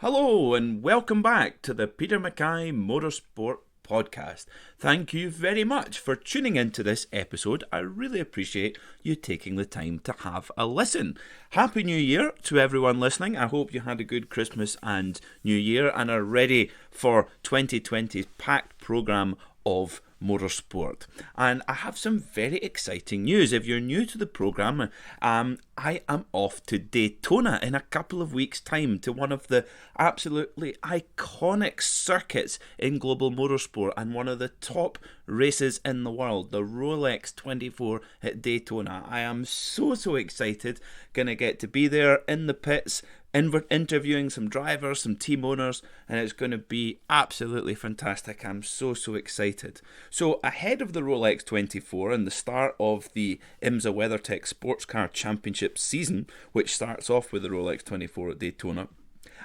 Hello and welcome back to the Peter Mackay Motorsport podcast. Thank you very much for tuning into this episode. I really appreciate you taking the time to have a listen. Happy New Year to everyone listening. I hope you had a good Christmas and New Year and are ready for 2020's packed programme of motorsport. And I have some very exciting news. If you're new to the programme, I am off to Daytona in a couple of weeks' time to one of the absolutely iconic circuits in global motorsport and one of the top races in the world, the Rolex 24 at Daytona. I am so excited. Gonna get to be there in the pits, interviewing some drivers, some team owners, and it's going to be absolutely fantastic. I'm so excited. So ahead of the Rolex 24 and the start of the IMSA WeatherTech Sports Car Championship season, which starts off with the Rolex 24 at Daytona,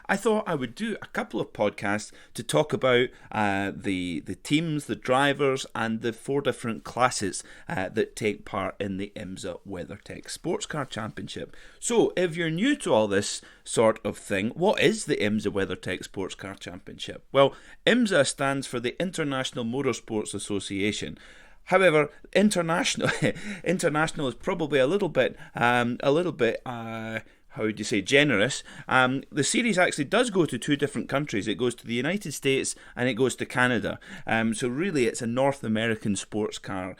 I thought I would do a couple of podcasts to talk about the teams, the drivers, and the 4 different classes that take part in the IMSA WeatherTech Sports Car Championship. So, if you're new to all this sort of thing, what is the IMSA WeatherTech Sports Car Championship? Well, IMSA stands for the International Motorsports Association. However, international is probably a little bit how would you say, generous. The series actually does go to 2 different countries. It goes to the United States and it goes to Canada. So really it's a North American sports car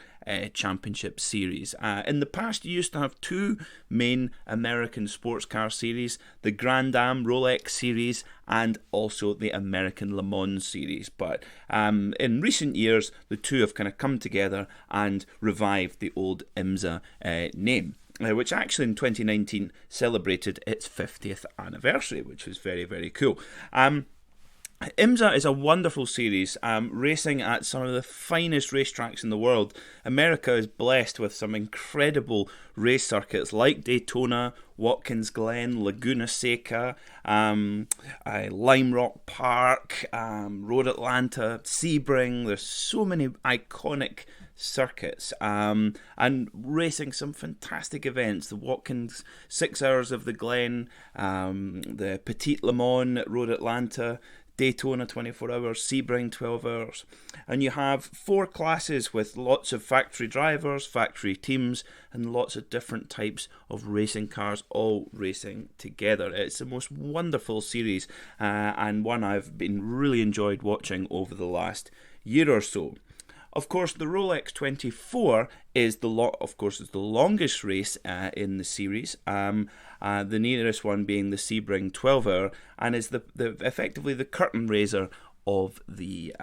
championship series. In the past, you used to have 2 main American sports car series, the Grand Am Rolex series and also the American Le Mans series. But in recent years, the 2 have kind of come together and revived the old IMSA name. Which actually in 2019 celebrated its 50th anniversary, which was very cool. IMSA is a wonderful series, racing at some of the finest racetracks in the world. America is blessed with some incredible race circuits like Daytona, Watkins Glen, Laguna Seca, Lime Rock Park, Road Atlanta, Sebring. There's so many iconic circuits and racing some fantastic events. The Watkins 6 Hours of the Glen, the Petit Le Mans at Road Atlanta, Daytona 24 hours, Sebring 12 hours. And you have 4 classes with lots of factory drivers, factory teams, and lots of different types of racing cars all racing together. It's the most wonderful series and one I've been really enjoyed watching over the last year or so. Of course, the Rolex 24 is the longest race in the series. The nearest one being the Sebring 12 hour, and is the effectively the curtain raiser of the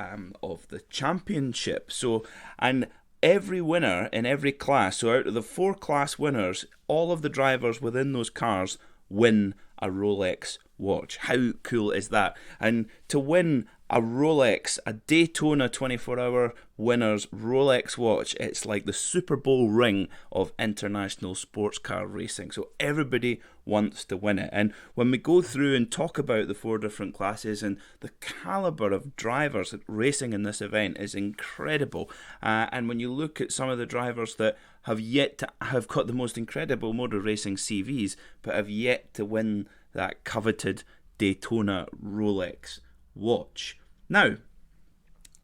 championship. So, and every winner in every class, so out of the 4 class winners, all of the drivers within those cars win a Rolex watch. How cool is that? And to win a Rolex, a Daytona 24-hour winner's Rolex watch, it's like the Super Bowl ring of international sports car racing. So everybody wants to win it. And when we go through and talk about the 4 different classes and the caliber of drivers racing in this event is incredible. And when you look at some of the drivers that have yet to have got the most incredible motor racing CVs, but have yet to win that coveted Daytona Rolex watch. Now,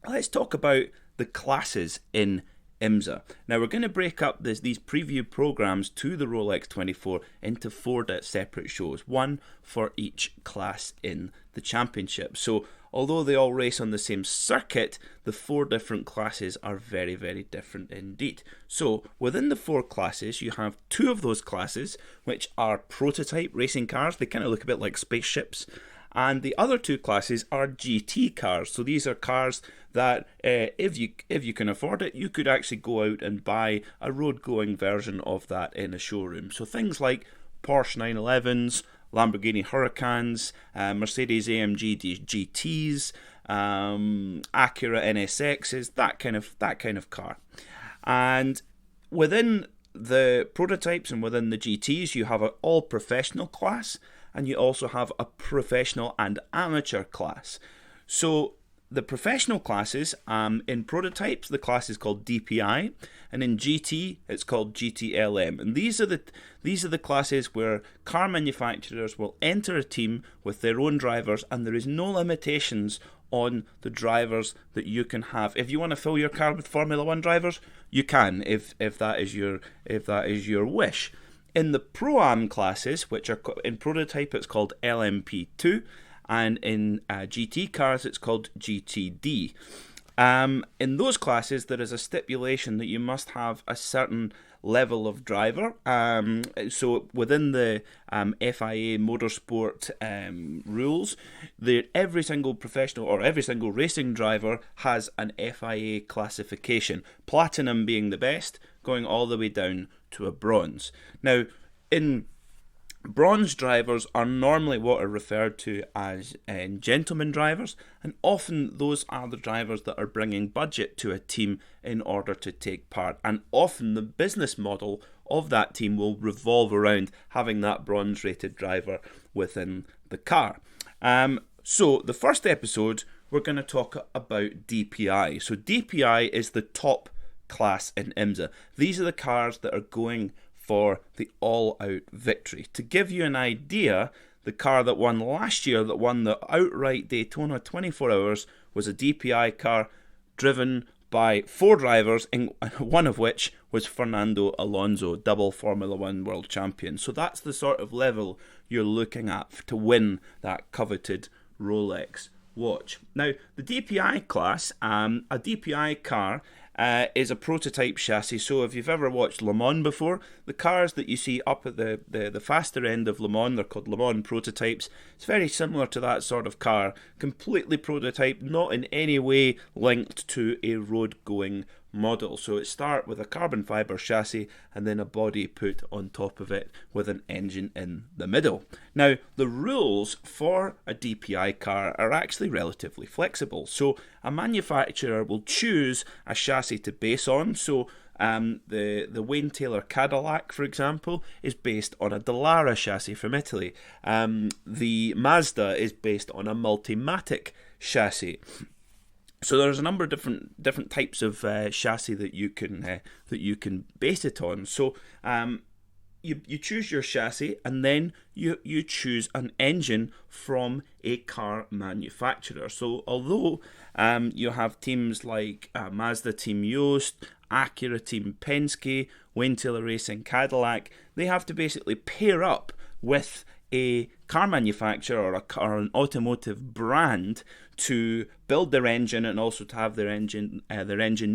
let's talk about the classes in IMSA. Now, we're going to break up these preview programs to the Rolex 24 into 4 separate shows, 1 for each class in the championship. So, although they all race on the same circuit, the 4 different classes are very different indeed. So, within the 4 classes, you have 2 of those classes, which are prototype racing cars. They kind of look a bit like spaceships. And the other 2 classes are GT cars. So these are cars that, if you can afford it, you could actually go out and buy a road-going version of that in a showroom. So things like Porsche 911s, Lamborghini Huracans, Mercedes AMG GTs, Acura NSXs, that kind of car. And within the prototypes and within the GTs, you have an all-professional class, and you also have a professional and amateur class. So the professional classes, in prototypes, the class is called DPI, and in GT, it's called GTLM. And these are the classes where car manufacturers will enter a team with their own drivers, and there is no limitations on the drivers that you can have. If you want to fill your car with Formula One drivers, you can, if that is your wish. In the Pro-Am classes, which are in prototype, it's called LMP2. And in GT cars, it's called GTD. In those classes, there is a stipulation that you must have a certain level of driver. So within the FIA Motorsport rules, every single professional or every single racing driver has an FIA classification. Platinum being the best, going all the way down to a bronze. Now, bronze drivers are normally what are referred to as gentleman drivers, and often those are the drivers that are bringing budget to a team in order to take part. And often the business model of that team will revolve around having that bronze-rated driver within the car. So the first episode, we're going to talk about DPI. So DPI is the top class in IMSA. These are the cars that are going for the all-out victory. To give you an idea, the car that won last year, that won the outright Daytona 24 Hours, was a DPI car driven by 4 drivers, one of which was Fernando Alonso, double Formula One world champion. So that's the sort of level you're looking at to win that coveted Rolex watch. Now, the DPI class, a DPI car is a prototype chassis. So if you've ever watched Le Mans before, the cars that you see up at the faster end of Le Mans, they're called Le Mans prototypes. It's very similar to that sort of car, completely prototype, not in any way linked to a road-going model. So it starts with a carbon fibre chassis and then a body put on top of it with an engine in the middle. Now, the rules for a DPI car are actually relatively flexible. So a manufacturer will choose a chassis to base on. So the Wayne Taylor Cadillac, for example, is based on a Dallara chassis from Italy. The Mazda is based on a Multimatic chassis. So there's a number of different types of chassis that you can base it on. So you choose your chassis, and then you choose an engine from a car manufacturer. So although you have teams like Mazda Team Yost, Acura Team Penske, Wayne Taylor Racing Cadillac, they have to basically pair up with a car manufacturer or an automotive brand to build their engine and also to have their engine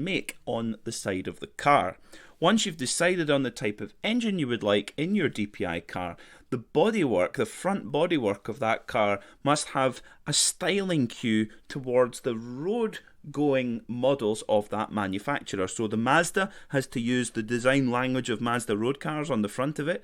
make on the side of the car. Once you've decided on the type of engine you would like in your DPI car, the bodywork, the front bodywork of that car must have a styling cue towards the road-going models of that manufacturer. So the Mazda has to use the design language of Mazda road cars on the front of it,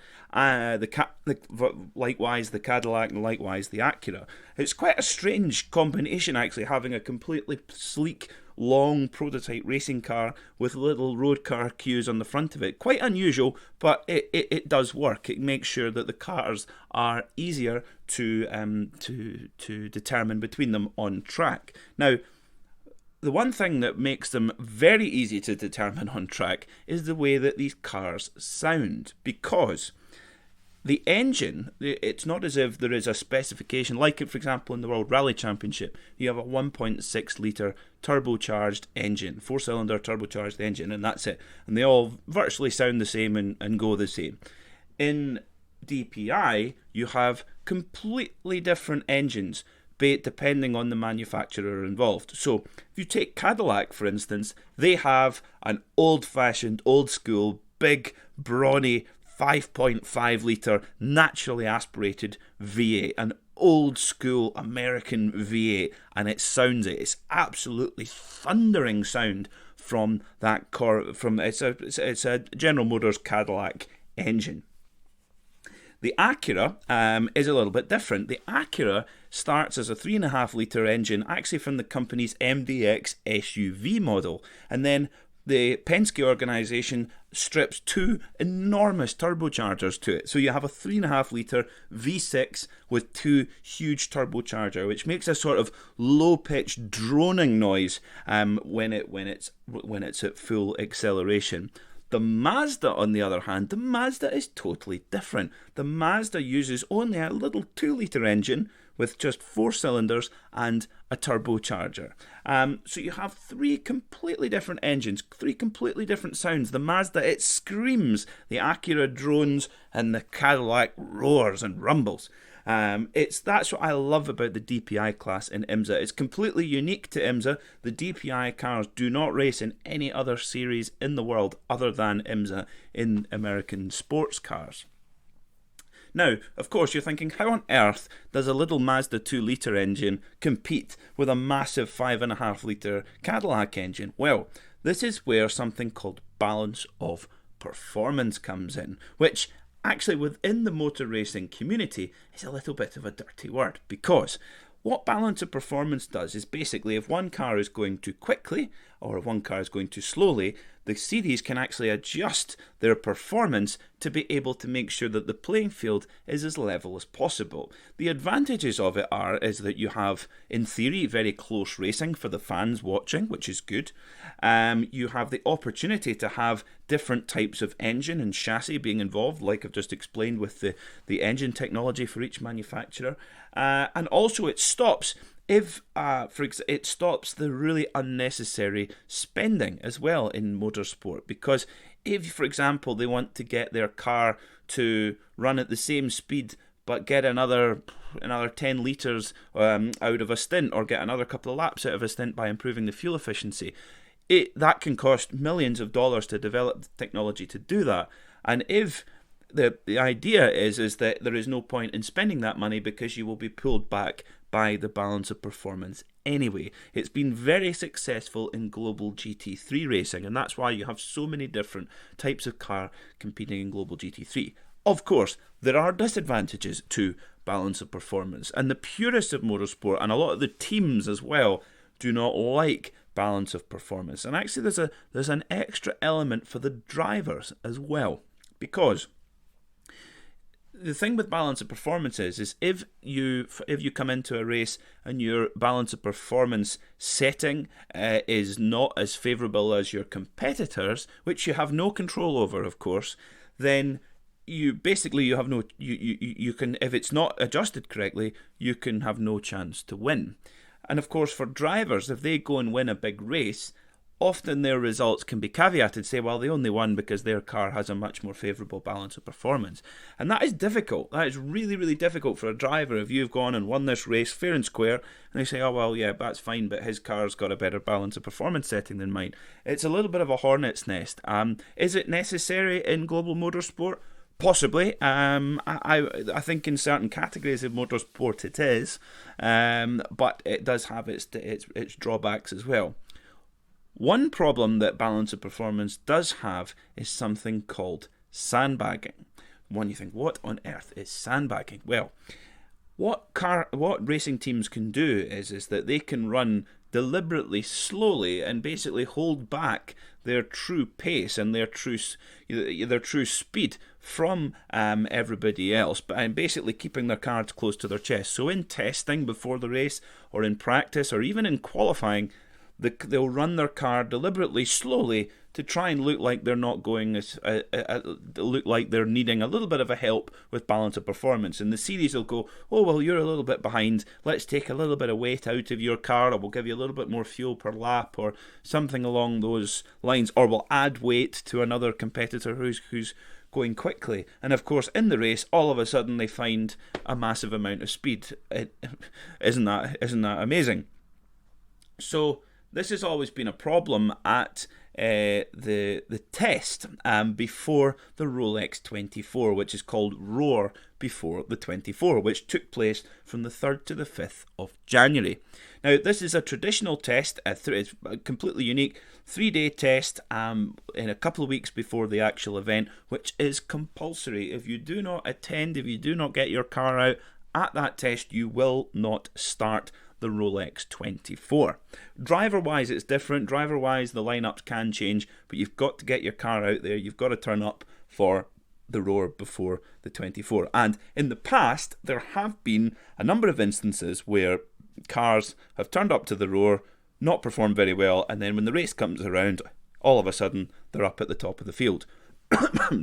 likewise the Cadillac and likewise the Acura. It's quite a strange combination actually, having a completely sleek, long prototype racing car with little road car cues on the front of it. Quite unusual, but it does work. It makes sure that the cars are easier to determine between them on track. Now, the one thing that makes them very easy to determine on track is the way that these cars sound, because the engine, it's not as if there is a specification, like for example in the World Rally Championship, you have a 1.6 litre turbocharged engine, 4-cylinder turbocharged engine, and that's it. And they all virtually sound the same and go the same. In DPI, you have completely different engines, depending on the manufacturer involved. So if you take Cadillac, for instance, they have an old-fashioned, old-school, big, brawny 5.5 litre naturally aspirated V8, an old school American V8, and it's absolutely thundering sound from that car. It's a General Motors Cadillac engine. The Acura is a little bit different. The Acura starts as a 3.5 litre engine, actually from the company's MDX SUV model, and then the Penske organisation strips two enormous turbochargers to it. So you have a 3.5 litre V6 with two huge turbocharger, which makes a sort of low-pitched droning noise when it's at full acceleration. The Mazda, on the other hand, the Mazda is totally different. The Mazda uses only a little 2-litre engine with just 4 cylinders and a turbocharger. So you have 3 completely different engines, 3 completely different sounds. The Mazda, it screams. The Acura drones, and the Cadillac roars and rumbles. That's what I love about the DPI class in IMSA. It's completely unique to IMSA. The DPI cars do not race in any other series in the world other than IMSA in American sports cars. Now, of course, you're thinking, how on earth does a little Mazda 2-litre engine compete with a massive 5.5-litre Cadillac engine? Well, this is where something called balance of performance comes in, which actually within the motor racing community is a little bit of a dirty word, because what balance of performance does is basically if one car is going too quickly or if one car is going too slowly, the series can actually adjust their performance to be able to make sure that the playing field is as level as possible. The advantages of it is that you have, in theory, very close racing for the fans watching, which is good. You have the opportunity to have different types of engine and chassis being involved, like I've just explained with the engine technology for each manufacturer. And also it stops it stops the really unnecessary spending as well in motorsport, because if, for example, they want to get their car to run at the same speed but get another 10 litres out of a stint, or get another couple of laps out of a stint by improving the fuel efficiency, that can cost millions of dollars to develop the technology to do that. And if the idea is that there is no point in spending that money because you will be pulled back by the balance of performance anyway. It's been very successful in global GT3 racing, and that's why you have so many different types of car competing in global GT3. Of course, there are disadvantages to balance of performance, and the purists of motorsport, and a lot of the teams as well, do not like balance of performance. And actually there's an extra element for the drivers as well, because the thing with balance of performance is if you come into a race and your balance of performance setting is not as favourable as your competitors, which you have no control over, of course, then you have no you can, if it's not adjusted correctly, you can have no chance to win. And of course, for drivers, if they go and win a big race, often their results can be caveated, say, well, they only won because their car has a much more favourable balance of performance. And that is difficult. That is really, really difficult for a driver if you've gone and won this race fair and square, and they say, oh, well, yeah, that's fine, but his car's got a better balance of performance setting than mine. It's a little bit of a hornet's nest. Is it necessary in global motorsport? Possibly. I think in certain categories of motorsport it is, but it does have its drawbacks as well. One problem that balance of performance does have is something called sandbagging. When you think, what on earth is sandbagging? Well, what racing teams can do is that they can run deliberately slowly and basically hold back their true pace and their true speed from everybody else, but basically keeping their cards close to their chest. So in testing before the race, or in practice, or even in qualifying, they'll run their car deliberately slowly to try and look like they're not going look like they're needing a little bit of a help with balance of performance. And the series will go, oh, well, you're a little bit behind, let's take a little bit of weight out of your car, or we'll give you a little bit more fuel per lap, or something along those lines, or we'll add weight to another competitor who's going quickly. And of course, in the race, all of a sudden they find a massive amount of speed. Isn't that amazing? So this has always been a problem at the test before the Rolex 24, which is called Roar before the 24, which took place from the 3rd to the 5th of January. Now, this is a traditional test. It's completely unique. 3-day test in a couple of weeks before the actual event, which is compulsory. If you do not attend, if you do not get your car out at that test, you will not start the Rolex 24. Driver-wise, it's different. Driver-wise, the lineups can change, but you've got to get your car out there. You've got to turn up for the Roar before the 24. And in the past, there have been a number of instances where cars have turned up to the Roar, not performed very well, and then when the race comes around, all of a sudden, they're up at the top of the field.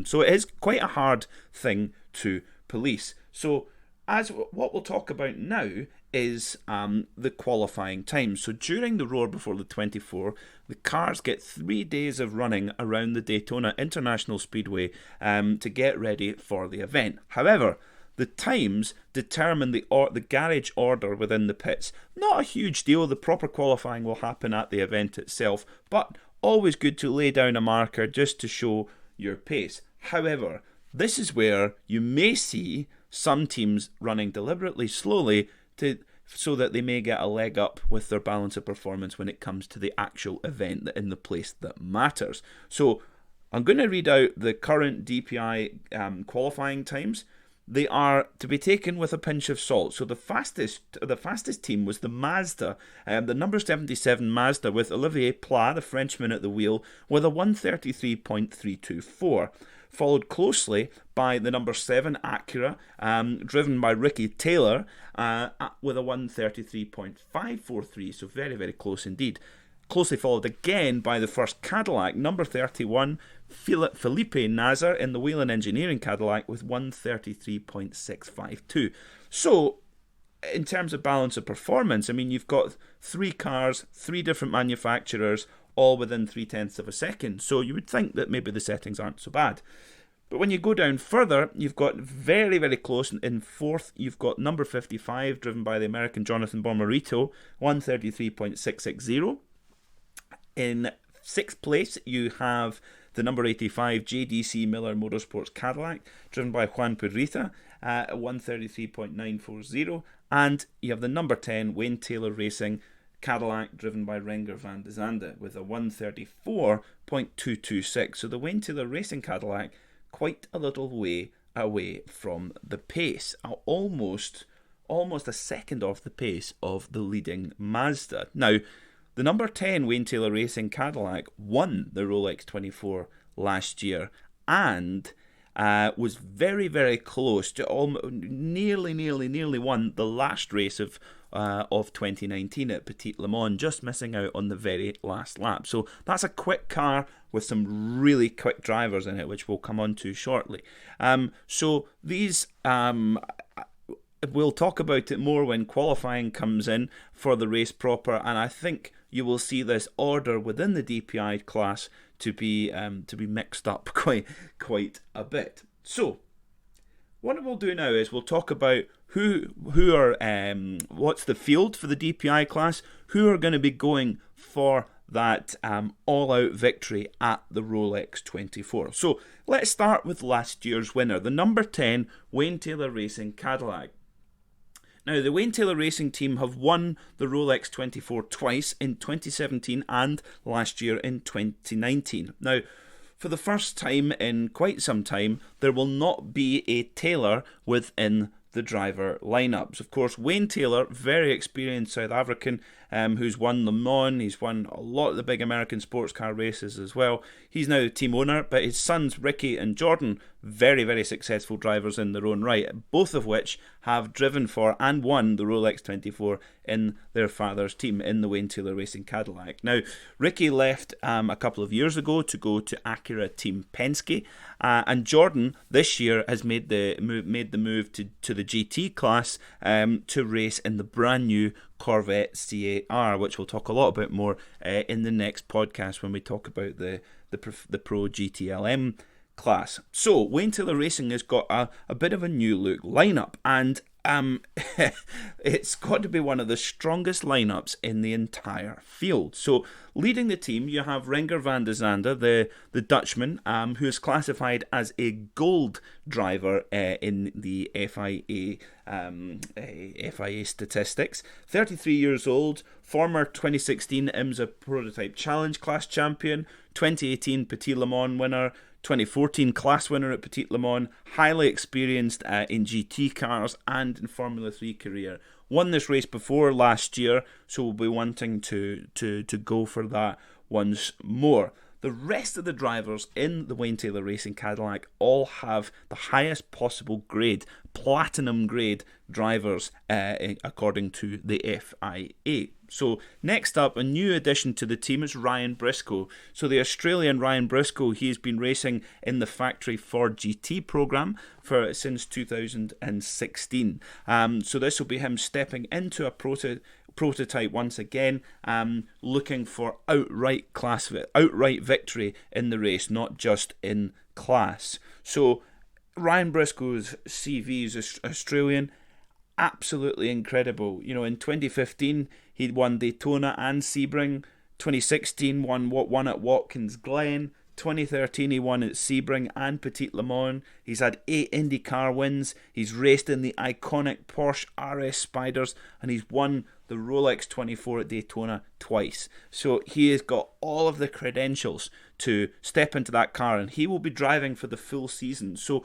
So it is quite a hard thing to police. So as what we'll talk about now is the qualifying time. So during the Roar before the 24, the cars get 3 days of running around the Daytona International Speedway to get ready for the event. However, the times determine the garage order within the pits. Not a huge deal. The proper qualifying will happen at the event itself, but always good to lay down a marker just to show your pace. However, this is where you may see some teams running deliberately slowly so that they may get a leg up with their balance of performance when it comes to the actual event in the place that matters. So I'm going to read out the current DPI qualifying times. They are to be taken with a pinch of salt. So the fastest team was the Mazda, the number 77 Mazda with Olivier Pla, the Frenchman at the wheel, with a 1:33.324. Followed closely by the number 7 Acura, driven by Ricky Taylor, with a 1:33.543. So very, very close indeed. Closely followed again by the first Cadillac, number 31, Felipe Nazar in the Whelen Engineering Cadillac with 1:33.652. So, in terms of balance of performance, I mean, you've got 3 cars, 3 different manufacturers, all within 0.3 of a second. So you would think that maybe the settings aren't so bad. But when you go down further, you've got very, very close. In 4th, you've got number 55, driven by the American Jonathan Bomarito, 1:33.660. In 6th place, you have the number 85 JDC Miller Motorsports Cadillac, driven by Juan Purita, 1:33.940. And you have the number 10 Wayne Taylor Racing Cadillac, driven by Renger van de Zande, with a 1:34.226. So the Wayne Taylor Racing Cadillac, quite a little way away from the pace, almost a second off the pace of the leading Mazda. Now, the number 10 Wayne Taylor Racing Cadillac won the Rolex 24 last year and was very, very close to nearly won the last race of 2019 at Petit Le Mans, just missing out on the very last lap. So that's a quick car with some really quick drivers in it, which we'll come on to shortly. So these... we'll talk about it more when qualifying comes in for the race proper, and I think you will see this order within the DPI class to be mixed up quite a bit. So what we'll do now is we'll talk about who are what's the field for the DPI class, who are going to be going for that all-out victory at the Rolex 24. So let's start with last year's winner, the number 10 Wayne Taylor Racing Cadillac. Now, the Wayne Taylor Racing team have won the Rolex 24 twice, in 2017 and last year in 2019. Now, for the first time in quite some time, there will not be a Taylor within the driver lineups. Of course, Wayne Taylor, very experienced South African, who's won Le Mans. He's won a lot of the big American sports car races as well. He's now the team owner, but his sons Ricky and Jordan, very, very successful drivers in their own right, both of which have driven for and won the Rolex 24 in their father's team in the Wayne Taylor Racing Cadillac. Now, Ricky left a couple of years ago to go to Acura Team Penske, and Jordan this year has made the move to the GT class to race in the brand new Corvette CAR, which we'll talk a lot about more in the next podcast when we talk about the Pro GTLM class. So Wayne Taylor Racing has got a bit of a new look lineup, and it's got to be one of the strongest lineups in the entire field. So leading the team, you have Renger van de Zande, the Dutchman, who is classified as a gold driver in the FIA statistics. 33 years old, former 2016 IMSA Prototype Challenge class champion, 2018 Petit Le Mans winner, 2014 class winner at Petit Le Mans, highly experienced in GT cars and in Formula 3 career. Won this race before last year, so we'll be wanting to go for that once more. The rest of the drivers in the Wayne Taylor Racing Cadillac all have the highest possible grade, platinum grade drivers, according to the FIA. So next up, a new addition to the team is Ryan Briscoe. So the Australian Ryan Briscoe, he has been racing in the factory Ford GT program since 2016. So this will be him stepping into a prototype once again, looking for outright victory in the race, not just in class. So Ryan Briscoe's CV is Australian, absolutely incredible. You know, in 2015 he won Daytona and Sebring. 2016 won at Watkins Glen. 2013 he won at Sebring and Petit Le Mans. He's had 8 IndyCar wins. He's raced in the iconic Porsche RS Spiders, and he's won the Rolex 24 at Daytona twice. So he has got all of the credentials to step into that car, and he will be driving for the full season. So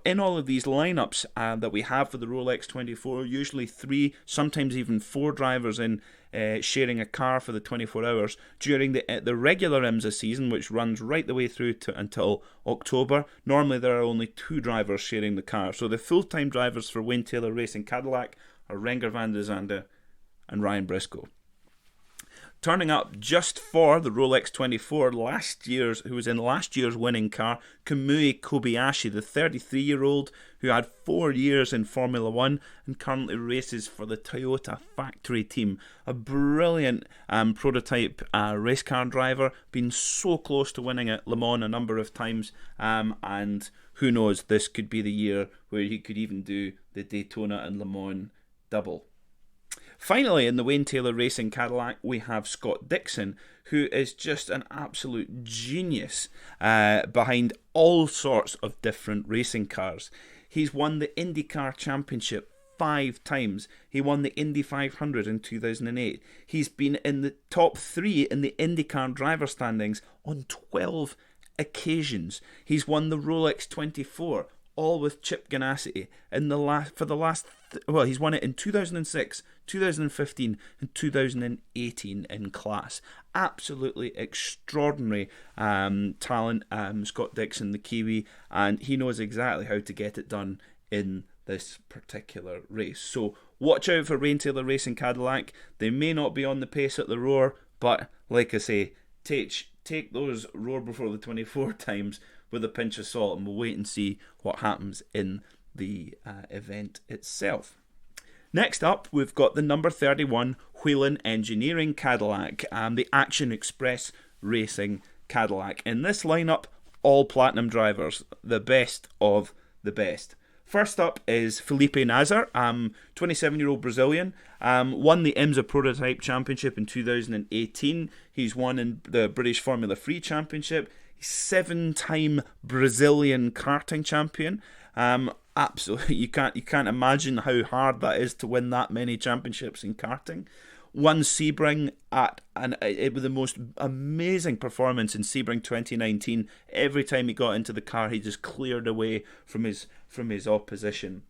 in all of these lineups that we have for the Rolex 24, usually 3, sometimes even 4 drivers in sharing a car for the 24 hours. During the regular IMSA season, which runs right the way through until October, normally there are only 2 drivers sharing the car. So the full-time drivers for Wayne Taylor Racing Cadillac are Renger van der Zande and Ryan Briscoe. Turning up just for the Rolex 24, who was in last year's winning car, Kamui Kobayashi, the 33-year-old who had 4 years in Formula 1 and currently races for the Toyota factory team. A brilliant prototype race car driver, been so close to winning at Le Mans a number of times, and who knows, this could be the year where he could even do the Daytona and Le Mans double. Finally, in the Wayne Taylor Racing Cadillac, we have Scott Dixon, who is just an absolute genius behind all sorts of different racing cars. He's won the IndyCar Championship 5 times. He won the Indy 500 in 2008. He's been in the top 3 in the IndyCar driver standings on 12 occasions. He's won the Rolex 24, all with Chip Ganassi. He's won it in 2006, 2015 and 2018 in class. Absolutely extraordinary talent, Scott Dixon, the Kiwi, and he knows exactly how to get it done in this particular race. So watch out for Wayne Taylor Racing Cadillac. They may not be on the pace at the Roar, but like I say, take those Roar before the 24 times with a pinch of salt, and we'll wait and see what happens in the event itself. Next up, we've got the number 31 Whelen Engineering Cadillac, the Action Express Racing Cadillac. In this lineup, all platinum drivers, the best of the best. First up is Felipe Nasr, 27-year-old Brazilian, won the IMSA Prototype Championship in 2018. He's won in the British Formula 3 Championship. He's 7-time Brazilian karting champion. Absolutely, you can't imagine how hard that is to win that many championships in karting. Won Sebring with the most amazing performance in Sebring 2019. Every time he got into the car, he just cleared away from his opposition.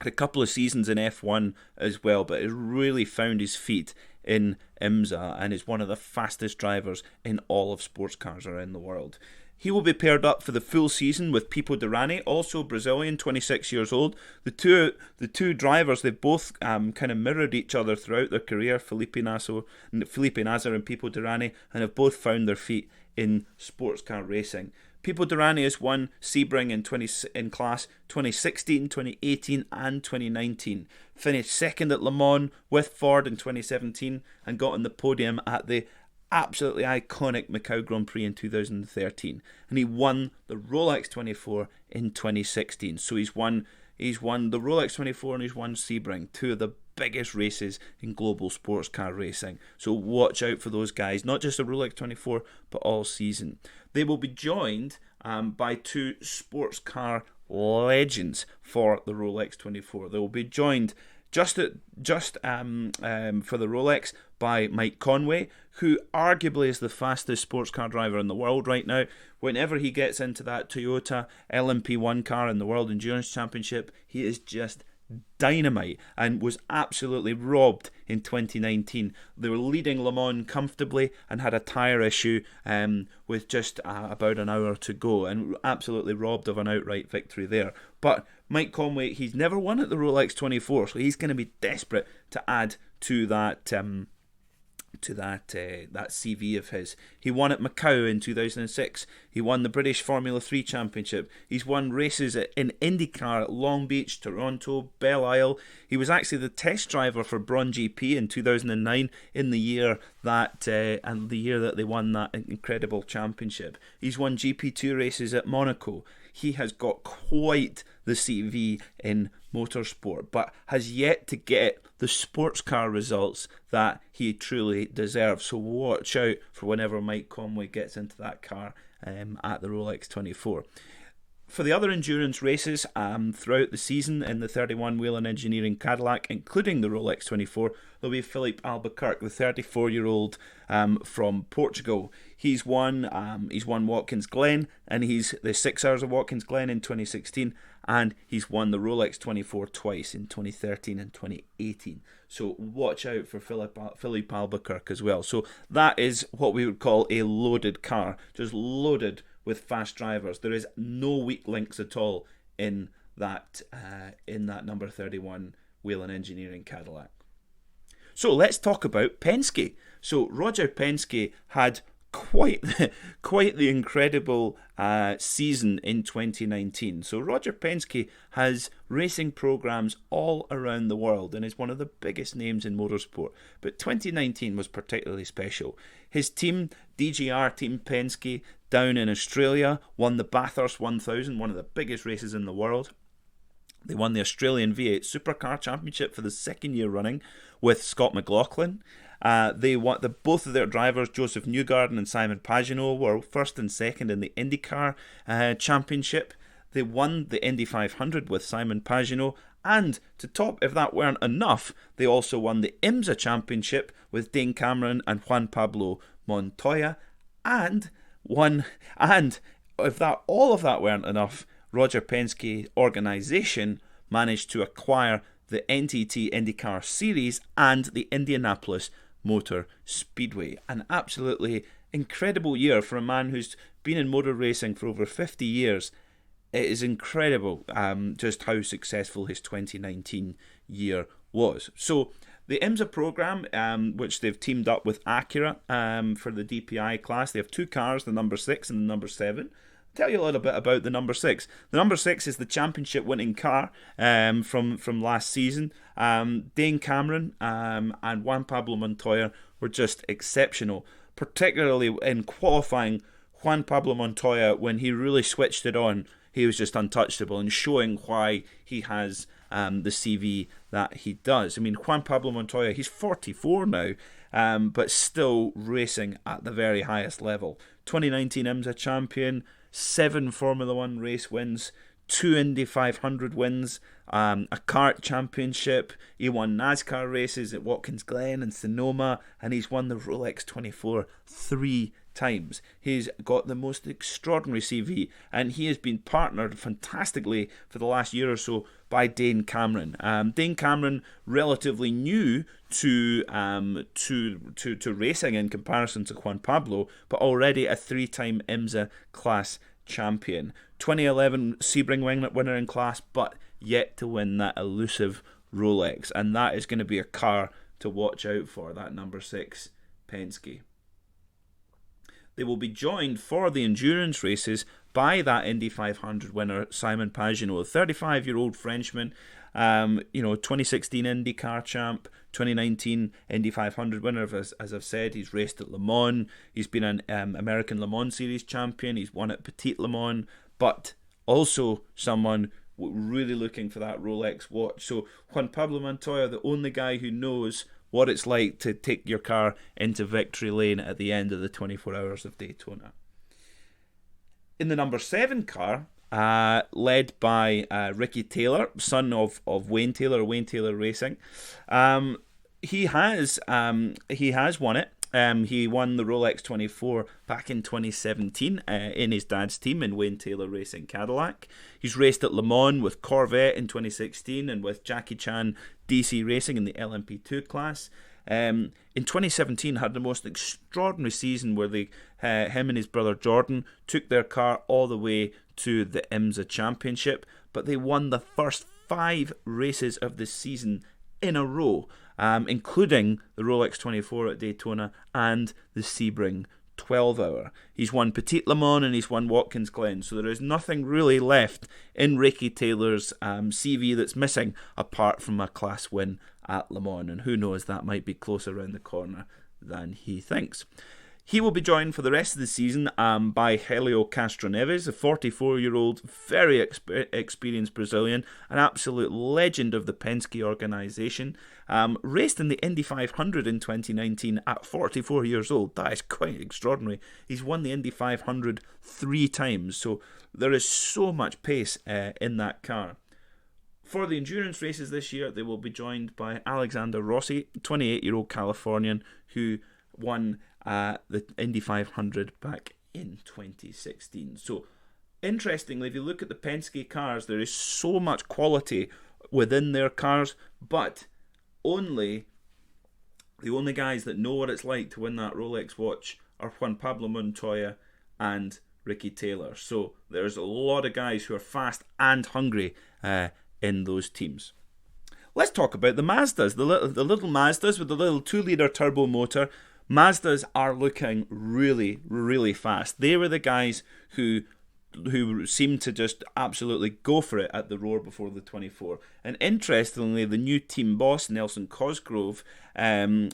Had a couple of seasons in F1 as well, but has really found his feet in IMSA and is one of the fastest drivers in all of sports cars around the world. He will be paired up for the full season with Pipo Derani, also Brazilian, 26 years old. The two drivers, they've both kind of mirrored each other throughout their career, Felipe Nasr and Pipo Derani, and have both found their feet in sports car racing. Pipo Derani has won Sebring in class 2016, 2018 and 2019. Finished second at Le Mans with Ford in 2017 and got on the podium at the absolutely iconic Macau Grand Prix in 2013, and he won the Rolex 24 in 2016. So he's won the Rolex 24 and he's won Sebring, 2 of the biggest races in global sports car racing. So watch out for those guys, not just the Rolex 24 but all season. They will be joined by 2 sports car legends for the Rolex 24. They will be joined just for the Rolex by Mike Conway, who arguably is the fastest sports car driver in the world right now. Whenever he gets into that Toyota LMP1 car in the World Endurance Championship, he is just dynamite and was absolutely robbed in 2019. They were leading Le Mans comfortably and had a tyre issue with just about an hour to go, and absolutely robbed of an outright victory there. But Mike Conway, he's never won at the Rolex 24, so he's going to be desperate to add to that that CV of his. He won at Macau in 2006. He won the British Formula 3 Championship. He's won races in IndyCar at Long Beach, Toronto, Belle Isle. He was actually the test driver for Braun GP in 2009 in the year that they won that incredible championship. He's won GP2 races at Monaco. He has got quite the CV in motorsport, but has yet to get the sports car results that he truly deserves. So watch out for whenever Mike Conway gets into that car at the Rolex 24. For the other endurance races throughout the season in the 31 Whelen Engineering Cadillac, including the Rolex 24, there'll be Philippe Albuquerque, the 34-year-old from Portugal. He's won Watkins Glen, and he's the 6 Hours of Watkins Glen in 2016, and he's won the Rolex 24 twice in 2013 and 2018. So watch out for Philippe Albuquerque as well. So that is what we would call a loaded car, just loaded with fast drivers. There is no weak links at all in that number 31 Whelen Engineering Cadillac. So let's talk about Penske. So Roger Penske had quite the incredible season in 2019. So Roger Penske has racing programs all around the world and is one of the biggest names in motorsport. But 2019 was particularly special. His team, DGR Team Penske, down in Australia, won the Bathurst 1000, one of the biggest races in the world. They won the Australian V8 Supercar Championship for the second year running with Scott McLaughlin. Both of their drivers, Joseph Newgarden and Simon Pagenaud, were first and second in the IndyCar Championship. They won the Indy 500 with Simon Pagenaud, and to top, if that weren't enough, they also won the IMSA Championship with Dane Cameron and Juan Pablo Montoya, and if all of that weren't enough, Roger Penske organisation managed to acquire the NTT IndyCar Series and the Indianapolis Motor Speedway. An absolutely incredible year for a man who's been in motor racing for over 50 years. It is incredible just how successful his 2019 year was. So the IMSA program, which they've teamed up with Acura for the DPI class, they have two cars, the number 6 and the number 7. Tell you a little bit about the number 6. The number 6 is the championship winning car from last season. Dane Cameron and Juan Pablo Montoya were just exceptional, particularly in qualifying. Juan Pablo Montoya, when he really switched it on, he was just untouchable, and showing why he has the CV that he does. I mean, Juan Pablo Montoya, he's 44 now, but still racing at the very highest level. 2019 IMSA champion, 7 Formula 1 race wins, 2 Indy 500 wins, a kart championship. He won NASCAR races at Watkins Glen and Sonoma, and he's won the Rolex 24 3 times. He's got the most extraordinary CV, and he has been partnered fantastically for the last year or so by Dane Cameron. Dane Cameron, relatively new to racing in comparison to Juan Pablo, but already a 3-time IMSA class champion. 2011 Sebring winner in class, but yet to win that elusive Rolex, and that is going to be a car to watch out for, that number 6 Penske. They will be joined for the endurance races by that Indy 500 winner, Simon Pagenaud, a 35-year-old Frenchman, 2016 IndyCar champ, 2019 Indy 500 winner. As I've said, he's raced at Le Mans. He's been an American Le Mans Series champion. He's won at Petit Le Mans, but also someone really looking for that Rolex watch. So Juan Pablo Montoya, the only guy who knows what it's like to take your car into victory lane at the end of the 24 Hours of Daytona. In the number 7 car, led by Ricky Taylor, son of Wayne Taylor Racing, He has won it. He won the Rolex 24 back in 2017 in his dad's team in Wayne Taylor Racing Cadillac. He's raced at Le Mans with Corvette in 2016 and with Jackie Chan DC Racing in the LMP2 class. In 2017 had the most extraordinary season where him and his brother Jordan took their car all the way to the IMSA Championship, but they won the first 5 races of the season in a row, including the Rolex 24 at Daytona and the Sebring 12 hour. He's won Petit Le Mans and he's won Watkins Glen, so there is nothing really left in Ricky Taylor's CV that's missing apart from a class win at Le Mans, and who knows, that might be closer around the corner than he thinks. He will be joined for the rest of the season by Helio Castroneves, a 44-year-old, very experienced Brazilian, an absolute legend of the Penske organisation. Raced in the Indy 500 in 2019 at 44 years old. That is quite extraordinary. He's won the Indy 500 3 times, so there is so much pace in that car. For the endurance races this year, they will be joined by Alexander Rossi, 28-year-old Californian, who won the Indy 500 back in 2016. So, interestingly, if you look at the Penske cars, there is so much quality within their cars, but the only guys that know what it's like to win that Rolex watch are Juan Pablo Montoya and Ricky Taylor. So, there's a lot of guys who are fast and hungry in those teams. Let's talk about the Mazdas, the little Mazdas with the little 2-litre turbo motor. Mazdas are looking really, really fast. They were the guys who seemed to just absolutely go for it at the Roar before the 24. And interestingly, the new team boss, Nelson Cosgrove, very,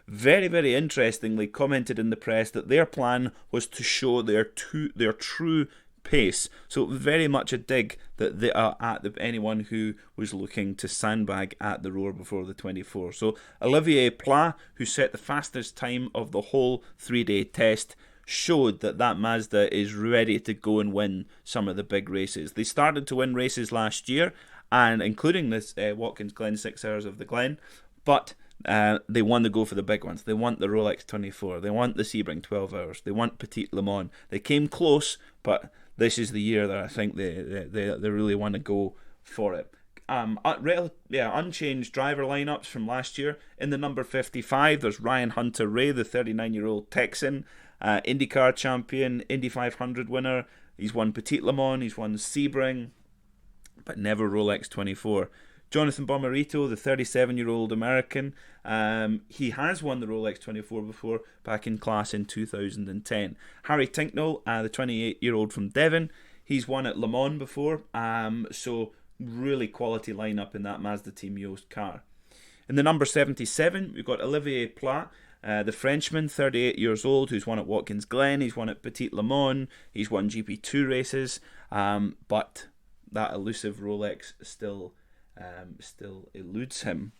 very interestingly commented in the press that their plan was to show their true pace. So very much a dig that they are at anyone who was looking to sandbag at the Roar before the 24. So Olivier Pla, who set the fastest time of the whole 3-day test, showed that Mazda is ready to go and win some of the big races. They started to win races last year, and including this Watkins Glen 6 Hours of the Glen, but they want to go for the big ones. They want the Rolex 24. They want the Sebring 12 Hours. They want Petit Le Mans. They came close, but this is the year that I think they really want to go for it. Unchanged driver lineups from last year. In the number 55, there's Ryan Hunter-Reay, the 39-year-old Texan, IndyCar champion, Indy 500 winner. He's won Petit Le Mans, he's won Sebring, but never Rolex 24. Jonathan Bomarito, the 37-year-old American, he has won the Rolex 24 before, back in class in 2010. Harry Tinknell, the 28-year-old from Devon, he's won at Le Mans before, so really quality lineup in that Mazda Team Yost car. In the number 77, we've got Olivier Pla, the Frenchman, 38 years old, who's won at Watkins Glen, he's won at Petit Le Mans, he's won GP2 races, but that elusive Rolex still eludes him.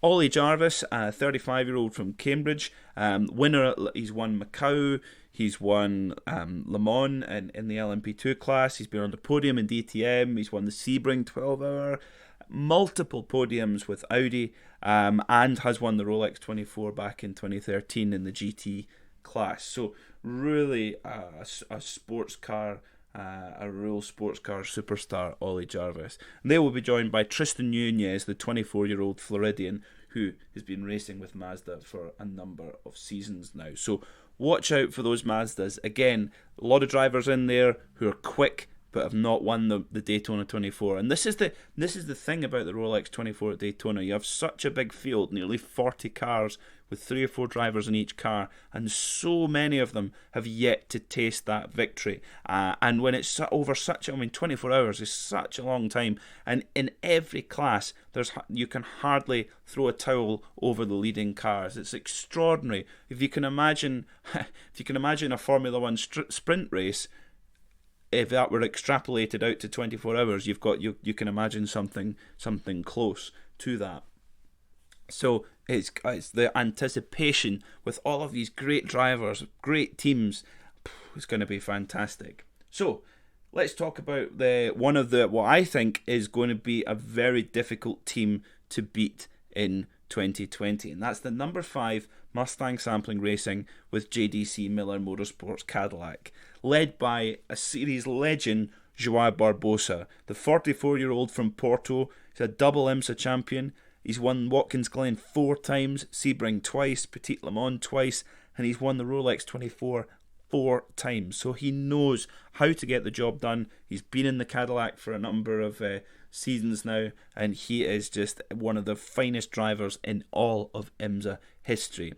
Ollie Jarvis, a 35-year-old from Cambridge, winner. He's won Macau, he's won Le Mans in the LMP2 class, he's been on the podium in DTM, he's won the Sebring 12 hour, multiple podiums with Audi, and has won the Rolex 24 back in 2013 in the GT class. So really a sports car, a real sports car superstar, Ollie Jarvis. And they will be joined by Tristan Nunez, the 24-year-old Floridian, who has been racing with Mazda for a number of seasons now. So watch out for those Mazdas. Again, a lot of drivers in there who are quick but have not won the Daytona 24. And this is the thing about the Rolex 24 at Daytona. You have such a big field, nearly 40 cars with 3 or 4 drivers in each car, and so many of them have yet to taste that victory. And when it's over 24 hours is such a long time, and in every class you can hardly throw a towel over the leading cars. It's extraordinary. If you can imagine a Formula One sprint race, if that were extrapolated out to 24 hours, you can imagine something close to that. So it's the anticipation with all of these great drivers, great teams. It's going to be fantastic. So let's talk about what I think is going to be a very difficult team to beat in 2020, and that's the number 5 Mustang Sampling Racing with JDC Miller Motorsports Cadillac, led by a series legend, Joao Barbosa, the 44-year-old from Porto. He's a double IMSA champion. He's won Watkins Glen 4 times, Sebring twice, Petit Le Mans twice, and he's won the Rolex 24 4 times. So he knows how to get the job done. He's been in the Cadillac for a number of seasons now, and he is just one of the finest drivers in all of IMSA history.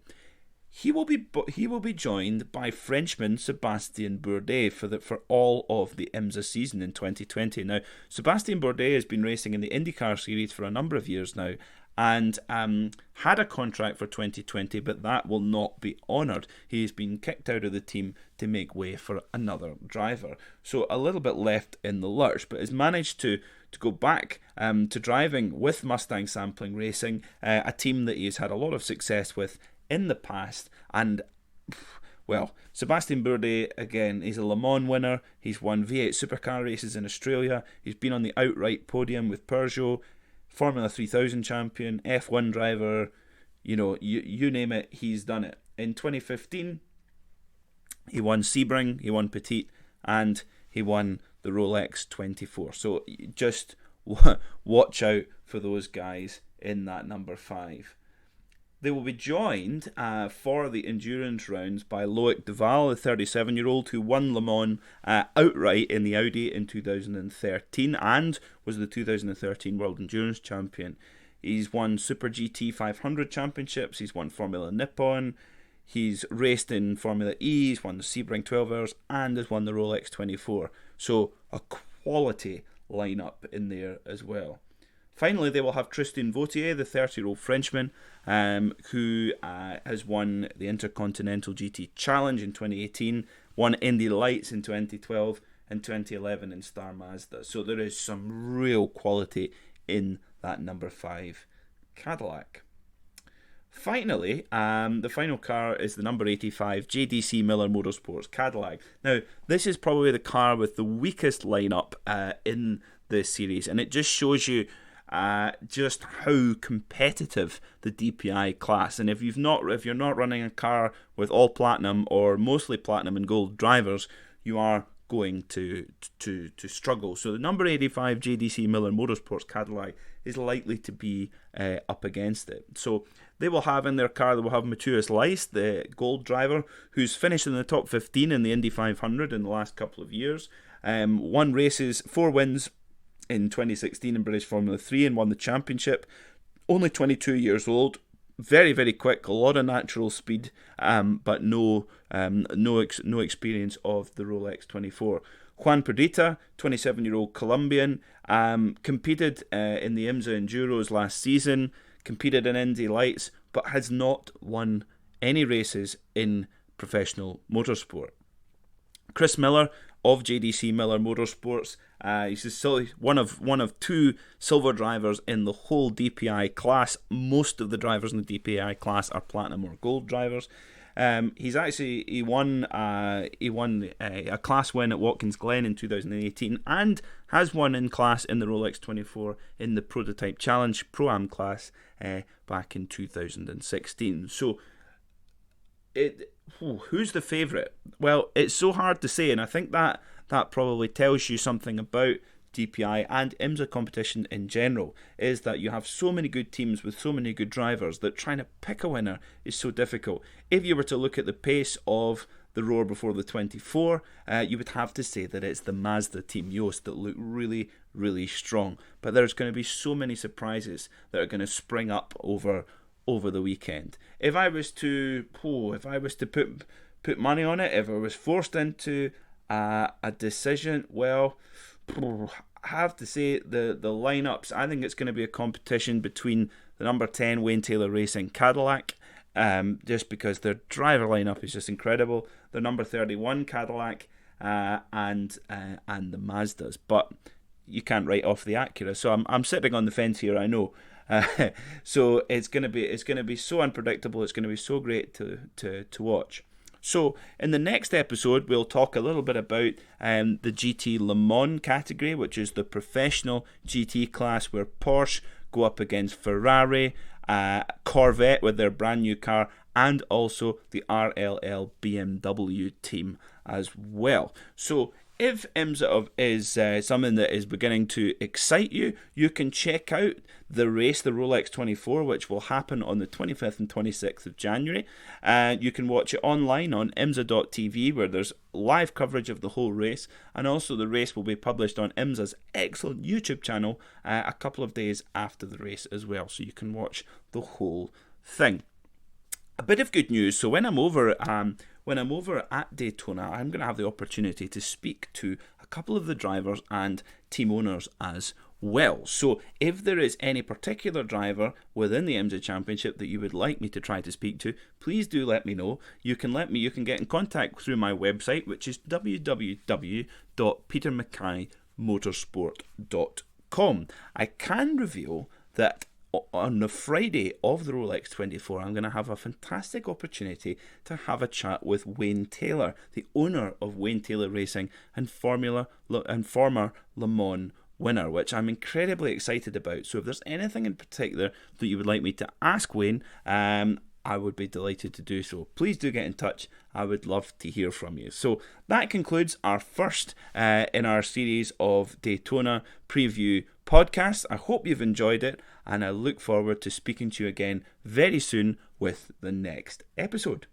He will be joined by Frenchman Sebastien Bourdais for all of the IMSA season in 2020. Now, Sebastien Bourdais has been racing in the IndyCar series for a number of years now, and had a contract for 2020, but that will not be honoured. He's been kicked out of the team to make way for another driver. So a little bit left in the lurch, but has managed to go back to driving with Mustang Sampling Racing, a team that he's had a lot of success with in the past. And well, Sebastien Bourdais, again, he's a Le Mans winner. He's won V8 supercar races in Australia. He's been on the outright podium with Peugeot, Formula 3000 champion, F1 driver, you name it, he's done it. In 2015, he won Sebring, he won Petit, and he won the Rolex 24. So just watch out for those guys in that number 5. They will be joined for the endurance rounds by Loic Duval, the 37-year-old who won Le Mans outright in the Audi in 2013 and was the 2013 World Endurance Champion. He's won Super GT 500 championships, he's won Formula Nippon, he's raced in Formula E, he's won the Sebring 12 Hours, and has won the Rolex 24. So a quality lineup in there as well. Finally, they will have Tristan Vautier, the 30-year-old Frenchman, who has won the Intercontinental GT Challenge in 2018, won Indy Lights in 2012, and 2011 in Star Mazda. So there is some real quality in that number 5 Cadillac. Finally, the final car is the number 85 JDC Miller Motorsports Cadillac. Now, this is probably the car with the weakest lineup in this series, and it just shows you just how competitive the DPI class. And if you're not running a car with all platinum or mostly platinum and gold drivers, you are going to struggle. So the number 85 JDC Miller Motorsports Cadillac is likely to be up against it. So they will have in their car, they will have Matthias Leist, the gold driver, who's finished in the top 15 in the Indy 500 in the last couple of years. 4 wins in 2016 in British Formula 3 and won the championship. Only 22 years old, very, very quick, a lot of natural speed, but no experience of the Rolex 24. Juan Perdita, 27-year-old Colombian, competed in the IMSA Enduros last season, competed in Indy Lights, but has not won any races in professional motorsport. Chris Miller of JDC Miller Motorsports, he's still one of 2 silver drivers in the whole DPI class. Most of the drivers in the DPI class are platinum or gold drivers. He won a class win at Watkins Glen in 2018 and has won in class in the Rolex 24 in the Prototype Challenge Pro-Am class back in 2016. So who's the favourite? Well, it's so hard to say, and I think that probably tells you something about DPI and IMSA competition in general, is that you have so many good teams with so many good drivers that trying to pick a winner is so difficult. If you were to look at the pace of the Roar before the 24, you would have to say that it's the Mazda team, Yost, that look really, really strong. But there's going to be so many surprises that are going to spring up over the weekend. If I was to put money on it, if I was forced into a decision, well, I have to say the lineups. I think it's going to be a competition between the number 10 Wayne Taylor Racing Cadillac, just because their driver lineup is just incredible. The number 31 Cadillac and the Mazdas, but you can't write off the Acura. So I'm sitting on the fence here, I know. So it's going to be so unpredictable. It's going to be so great to watch. So in the next episode, we'll talk a little bit about the GT Le Mans category, which is the professional GT class where Porsche go up against Ferrari, Corvette with their brand new car, and also the RLL BMW team as well. So if IMSA is something that is beginning to excite you, you can check out the race, the Rolex 24, which will happen on the 25th and 26th of January. You can watch it online on IMSA.tv, where there's live coverage of the whole race, and also the race will be published on IMSA's excellent YouTube channel a couple of days after the race as well, so you can watch the whole thing. A bit of good news. So when I'm over at Daytona, I'm going to have the opportunity to speak to a couple of the drivers and team owners as well. So if there is any particular driver within the IMSA Championship that you would like me to try to speak to, please do let me know. You can get in contact through my website, which is www.petermackaymotorsport.com. I can reveal that on the Friday of the Rolex 24, I'm going to have a fantastic opportunity to have a chat with Wayne Taylor, the owner of Wayne Taylor Racing and former Le Mans winner, which I'm incredibly excited about. So if there's anything in particular that you would like me to ask Wayne, I would be delighted to do so. Please do get in touch. I would love to hear from you. So that concludes our first in our series of Daytona preview podcasts. I hope you've enjoyed it, and I look forward to speaking to you again very soon with the next episode.